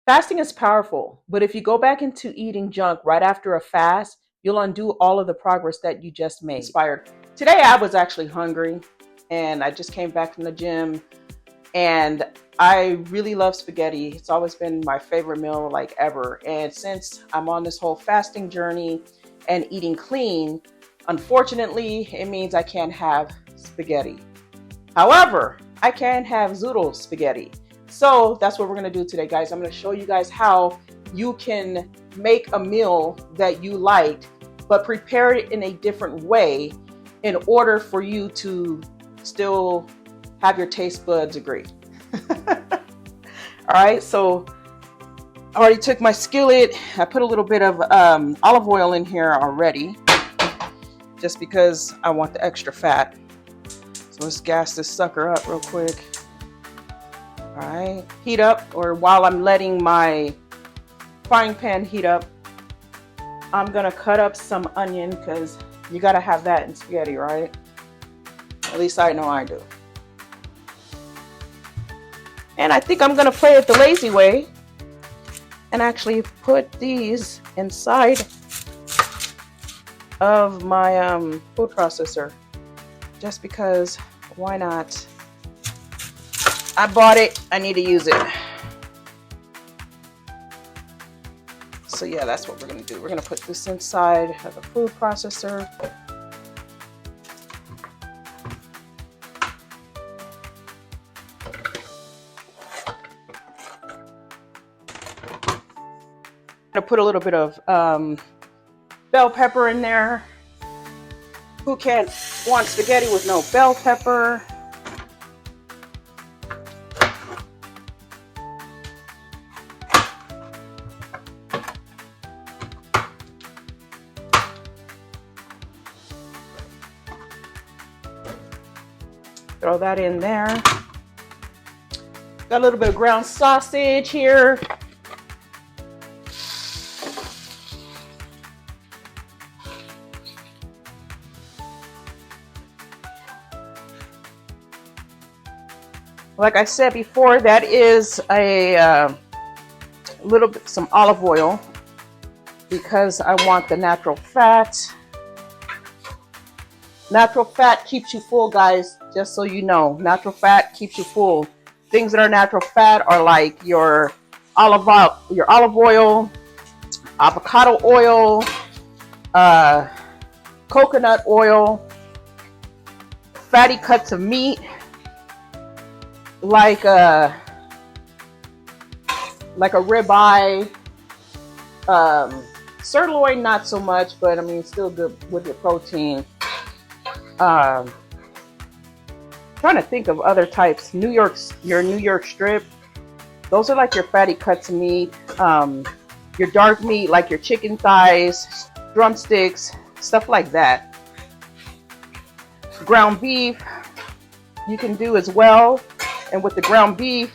Fasting is powerful, but if you go back into eating junk right after a fast, you'll undo all of the progress that you just made. Inspired. Today I was actually hungry and I just came back from the gym and I really love spaghetti. It's always been my favorite meal like ever. And since I'm on this whole fasting journey and eating clean, unfortunately, it means I can't have spaghetti. However, I can have Zoodles spaghetti. So that's what we're gonna do today, guys. I'm gonna show you guys how you can make a meal that you liked, but prepare it in a different way in order for you to still have your taste buds agree. All right, so I already took my skillet. I put a little bit of olive oil in here already, just because I want the extra fat. So let's gas this sucker up real quick. All right, heat up, or while I'm letting my frying pan heat up, I'm gonna cut up some onion because you gotta have that in spaghetti, right? At least I know I do. And I think I'm gonna play it the lazy way and actually put these inside of my food processor, just because, why not? I bought it, I need to use it. So yeah, that's what we're gonna do. We're gonna put this inside of the food processor. I'm gonna put a little bit of bell pepper in there. Who can't want spaghetti with no bell pepper? Throw that in there. Got a little bit of ground sausage here. Like I said before, that is a little bit, some olive oil, because I want the natural fat. Natural fat keeps you full, guys, just so you know. Natural fat keeps you full. Things that are natural fat are like your olive oil, avocado oil, coconut oil, fatty cuts of meat, like a ribeye, sirloin not so much, but I mean still good with your protein. Trying to think of other types. Your New York strip, those are like your fatty cuts of meat. Your dark meat, like your chicken thighs, drumsticks, stuff like that. Ground beef you can do as well. And with the ground beef,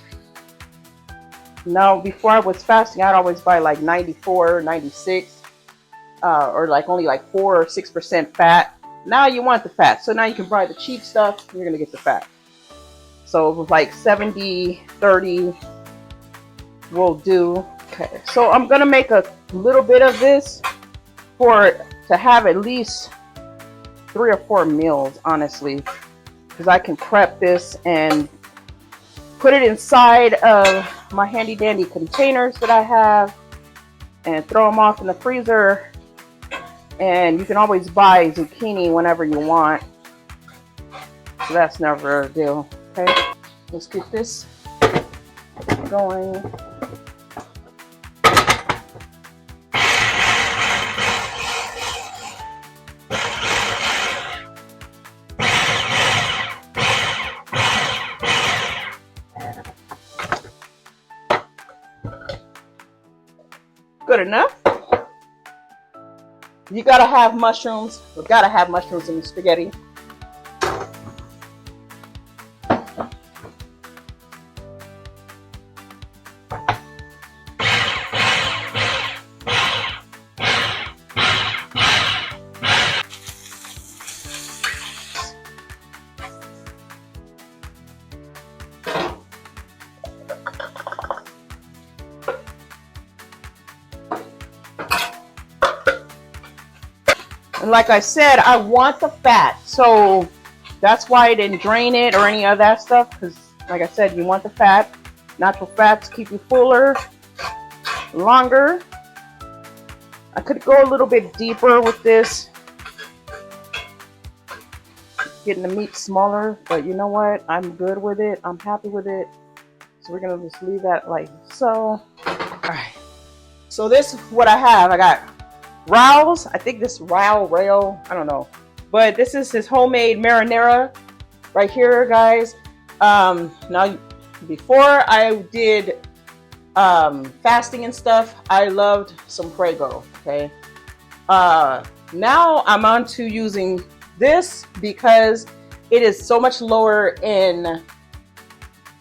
now before I was fasting, I'd always buy like 94, 96, or like only like 4 or 6% fat. Now you want the fat, so now you can buy the cheap stuff, you're gonna get the fat. So it was like 70, 30 will do. Okay, so I'm gonna make a little bit of this to have at least 3 or 4 meals, honestly, because I can prep this and put it inside of my handy dandy containers that I have and throw them off in the freezer. And you can always buy zucchini whenever you want, so that's never a deal. Okay, let's get this going. Good enough. You gotta have mushrooms. We gotta have mushrooms in the spaghetti. And like I said, I want the fat. So that's why I didn't drain it or any of that stuff. Because like I said, you want the fat. Natural fats keep you fuller, longer. I could go a little bit deeper with this, getting the meat smaller, but you know what? I'm good with it. I'm happy with it. So we're gonna just leave that like so. All right. So this is what I have. I got Rao's. I think this Rail. I don't know, but this is his homemade marinara right here, guys. Now before I did fasting and stuff, I loved some Prego. Okay. Now I'm on to using this because it is so much lower in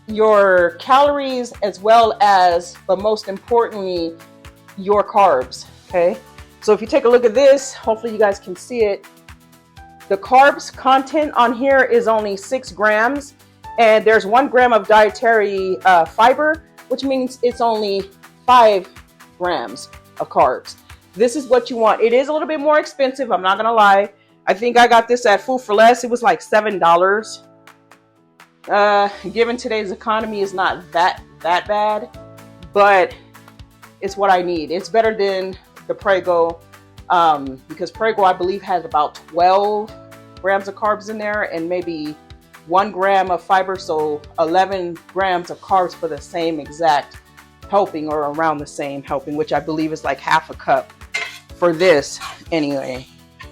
your calories as well as, but most importantly, your carbs. Okay. So if you take a look at this, hopefully you guys can see it. The carbs content on here is only 6 grams, and there's 1 gram of dietary fiber, which means it's only 5 grams of carbs. This is what you want. It is a little bit more expensive, I'm not gonna lie. I think I got this at Food for Less. It was like $7. Given today's economy, is not that bad, but it's what I need. It's better than the Prego, because Prego, I believe, has about 12 grams of carbs in there and maybe 1 gram of fiber, so 11 grams of carbs for the same exact helping, or around the same helping, which I believe is like half a cup for this anyway.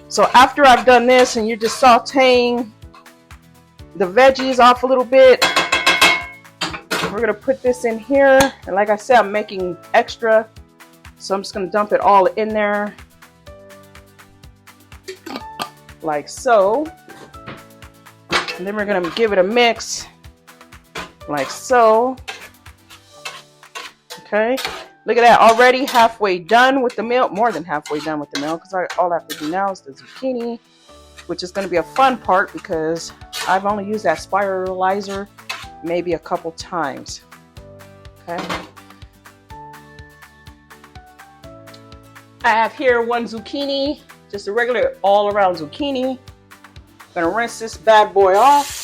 So after I've done this, and you're just sauteing the veggies off a little bit, we're gonna put this in here. And like I said, I'm making extra, so I'm just gonna dump it all in there like so. And then we're gonna give it a mix like so. Okay, look at that, already halfway done with the meal, more than halfway done with the meal, because all I have to do now is the zucchini, which is going to be a fun part because I've only used that spiralizer maybe a couple times. Okay, I have here 1 zucchini, just a regular all-around zucchini. Gonna rinse this bad boy off.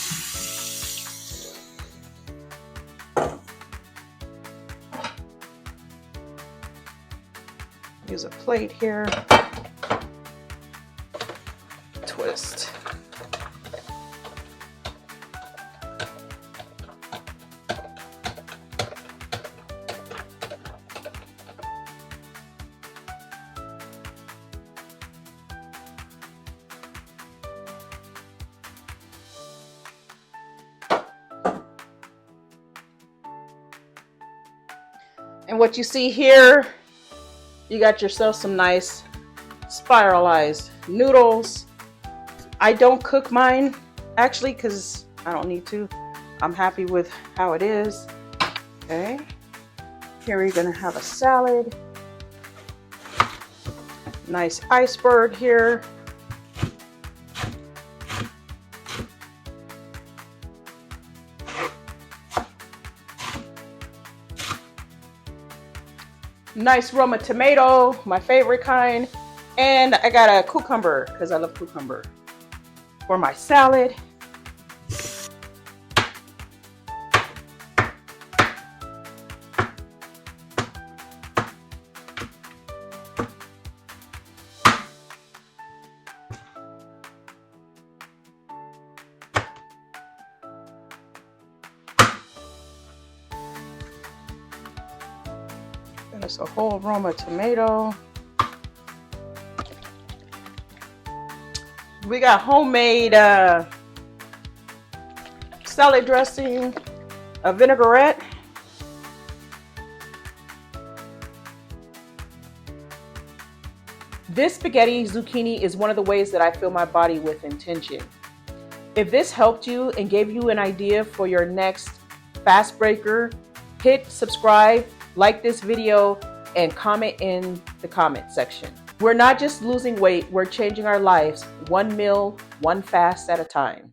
Use a plate here. Twist. And what you see here, you got yourself some nice spiralized noodles. I don't cook mine actually because I don't need to. I'm happy with how it is. Okay, here we're gonna have a salad. Nice iceberg here. Nice Roma tomato, my favorite kind. And I got a cucumber because I love cucumber for my salad. There's a whole Roma tomato. We got homemade salad dressing, a vinaigrette. This spaghetti zucchini is one of the ways that I fill my body with intention. If this helped you and gave you an idea for your next fast breaker, hit subscribe, like this video, and comment in the comment section. We're not just losing weight, we're changing our lives one meal, one fast at a time.